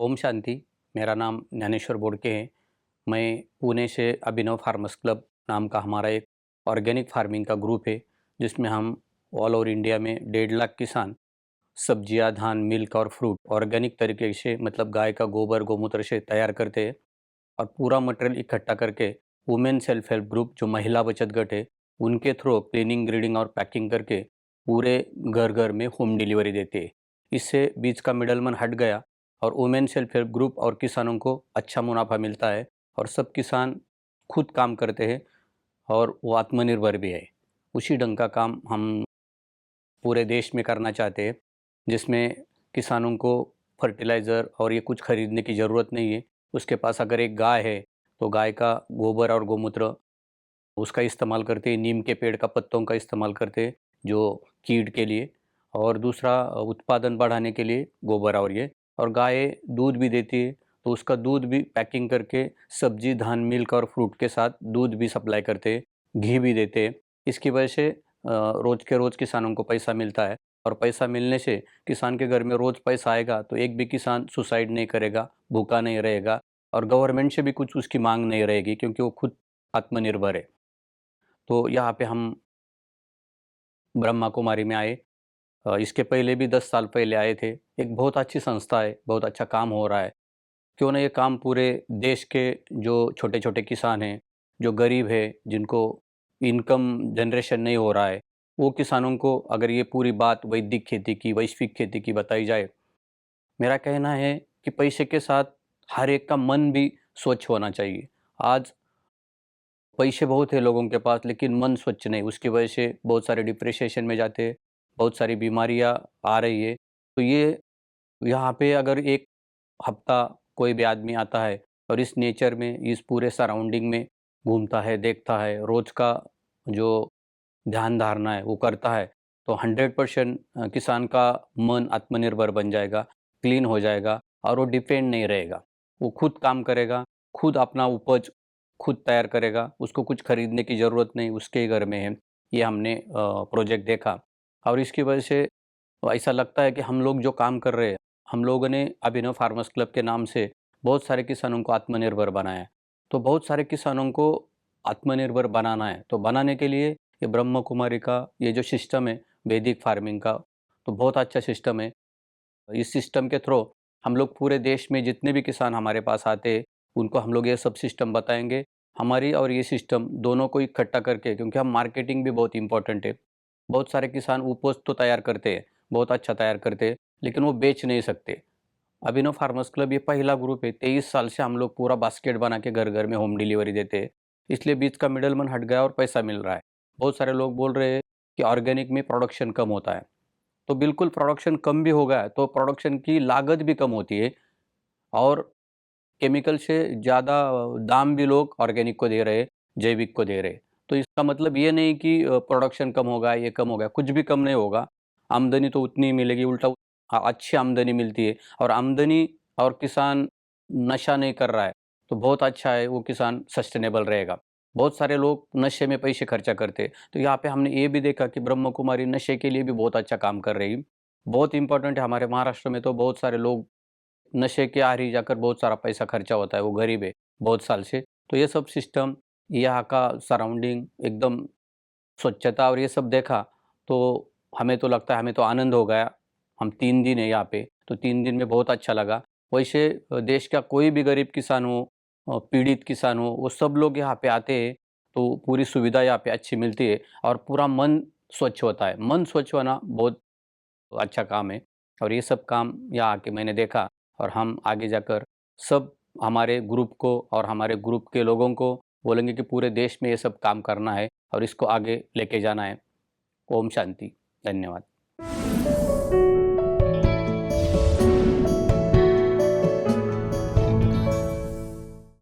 ओम शांति। मेरा नाम ज्ञानेश्वर बोडके है। मैं पुणे से अभिनव फार्मर्स क्लब नाम का हमारा एक ऑर्गेनिक फार्मिंग का ग्रुप है, जिसमें हम ऑल ओवर इंडिया में 1.5 लाख किसान सब्जियां, धान, मिल्क और फ्रूट ऑर्गेनिक तरीके से मतलब गाय का गोबर गोमूत्र से तैयार करते हैं और पूरा मटेरियल इकट्ठा करके वुमेन सेल्फ हेल्प ग्रुप जो महिला बचत गट है उनके थ्रू क्लीनिंग, ग्रेडिंग और पैकिंग करके पूरे घर घर में होम डिलीवरी देते हैं। इससे बीच का मिडलमैन हट गया और वुमेन सेल्फ हेल्प ग्रुप और किसानों को अच्छा मुनाफा मिलता है और सब किसान खुद काम करते हैं और वो आत्मनिर्भर भी है। उसी ढंग का काम हम पूरे देश में करना चाहते हैं, जिसमें किसानों को फर्टिलाइज़र और ये कुछ खरीदने की ज़रूरत नहीं है। उसके पास अगर एक गाय है तो गाय का गोबर और गोमूत्र उसका इस्तेमाल करते हैं, नीम के पेड़ का पत्तों का इस्तेमाल करते हैं जो कीड़ के लिए, और दूसरा उत्पादन बढ़ाने के लिए गोबर और ये, और गाय दूध भी देती है तो उसका दूध भी पैकिंग करके सब्जी, धान, मिल्क और फ्रूट के साथ दूध भी सप्लाई करते हैं, घी भी देते हैं। इसकी वजह से रोज़ के रोज़ किसानों को पैसा मिलता है और पैसा मिलने से किसान के घर में रोज़ पैसा आएगा तो एक भी किसान सुसाइड नहीं करेगा, भूखा नहीं रहेगा और गवर्नमेंट से भी कुछ उसकी मांग नहीं रहेगी क्योंकि वो खुद आत्मनिर्भर है। तो यहाँ पे हम ब्रह्मा कुमारी में आए। इसके पहले भी 10 साल पहले आए थे। एक बहुत अच्छी संस्था है, बहुत अच्छा काम हो रहा है। क्यों ना ये काम पूरे देश के जो छोटे-छोटे किसान हैं, जो गरीब है, जिनको इनकम जनरेशन नहीं हो रहा है, वो किसानों को अगर ये पूरी बात वैदिक खेती की, वैश्विक खेती की बताई जाए। मेरा कहना है कि पैसे के साथ हर एक का मन भी स्वच्छ होना चाहिए। आज पैसे बहुत है लोगों के पास लेकिन मन स्वच्छ नहीं, उसकी वजह से बहुत सारे डिप्रेशन में जाते हैं, बहुत सारी बीमारियां आ रही है। तो ये यहाँ पे अगर एक हफ्ता कोई भी आदमी आता है और इस नेचर में, इस पूरे सराउंडिंग में घूमता है, देखता है, रोज का जो ध्यान धारणा है वो करता है, तो 100% किसान का मन आत्मनिर्भर बन जाएगा, क्लीन हो जाएगा और वो डिपेंड नहीं रहेगा। वो खुद काम करेगा, खुद अपना उपज खुद तैयार करेगा, उसको कुछ खरीदने की ज़रूरत नहीं, उसके ही घर में है। ये हमने प्रोजेक्ट देखा और इसकी वजह से ऐसा लगता है कि हम लोग जो काम कर रहे हैं, हम लोगों ने अभिनव फार्मर्स क्लब के नाम से बहुत सारे किसानों को आत्मनिर्भर बनाया है। तो बहुत सारे किसानों को आत्मनिर्भर बनाना है, तो बनाने के लिए ये ब्रह्म कुमारी का ये जो सिस्टम है वैदिक फार्मिंग का, तो बहुत अच्छा सिस्टम है। इस सिस्टम के थ्रू हम लोग पूरे देश में जितने भी किसान हमारे पास आते हैं, उनको हम लोग ये सब सिस्टम बताएँगे। हमारी और ये सिस्टम दोनों को इकट्ठा करके, क्योंकि हम मार्केटिंग भी बहुत इम्पोर्टेंट है। बहुत सारे किसान उपज तो तैयार करते हैं, बहुत अच्छा तैयार करते हैं, लेकिन वो बेच नहीं सकते। अभिनव फार्मर्स क्लब ये पहला ग्रुप है, 23 साल से हम लोग पूरा बास्केट बना के घर-घर में होम डिलीवरी देते हैं। इसलिए बीच का मिडलमैन हट गया और पैसा मिल रहा है। बहुत सारे लोग बोल रहे हैं कि ऑर्गेनिक में प्रोडक्शन कम होता है। तो बिल्कुल प्रोडक्शन कम भी हो गया है, तो प्रोडक्शन की लागत भी कम होती है और केमिकल से ज़्यादा दाम भी लोग ऑर्गेनिक को दे रहे हैं, जैविक को दे रहे हैं। तो इसका मतलब ये नहीं कि प्रोडक्शन कम होगा, ये कम हो गया, कुछ भी कम नहीं होगा। आमदनी तो उतनी ही मिलेगी, उल्टा अच्छी आमदनी मिलती है और आमदनी और किसान नशा नहीं कर रहा है, तो बहुत अच्छा है, वो किसान सस्टेनेबल रहेगा। बहुत सारे लोग नशे में पैसे खर्चा करते हैं, तो यहाँ पे हमने ये भी देखा कि ब्रह्म कुमारी नशे के लिए भी बहुत अच्छा काम कर रही है। बहुत इम्पोर्टेंट है, हमारे महाराष्ट्र में तो बहुत सारे लोग नशे के आरी जाकर बहुत सारा पैसा खर्चा होता है, वो गरीब है बहुत साल से। तो ये सब सिस्टम, यहाँ का सराउंडिंग एकदम स्वच्छता और ये सब देखा, तो हमें तो लगता है, हमें तो आनंद हो गया। हम 3 दिन है यहाँ पे, तो 3 दिन में बहुत अच्छा लगा। वैसे देश का कोई भी गरीब किसान हो, पीड़ित किसान हो, वो सब लोग यहाँ पे आते हैं, तो पूरी सुविधा यहाँ पे अच्छी मिलती है और पूरा मन स्वच्छ होता है। मन स्वच्छ होना बहुत अच्छा काम है और ये सब काम यहाँ आके मैंने देखा और हम आगे जाकर सब हमारे ग्रुप को और हमारे ग्रुप के लोगों को बोलेंगे कि पूरे देश में ये सब काम करना है और इसको आगे लेके जाना है। ओम शांति। धन्यवाद।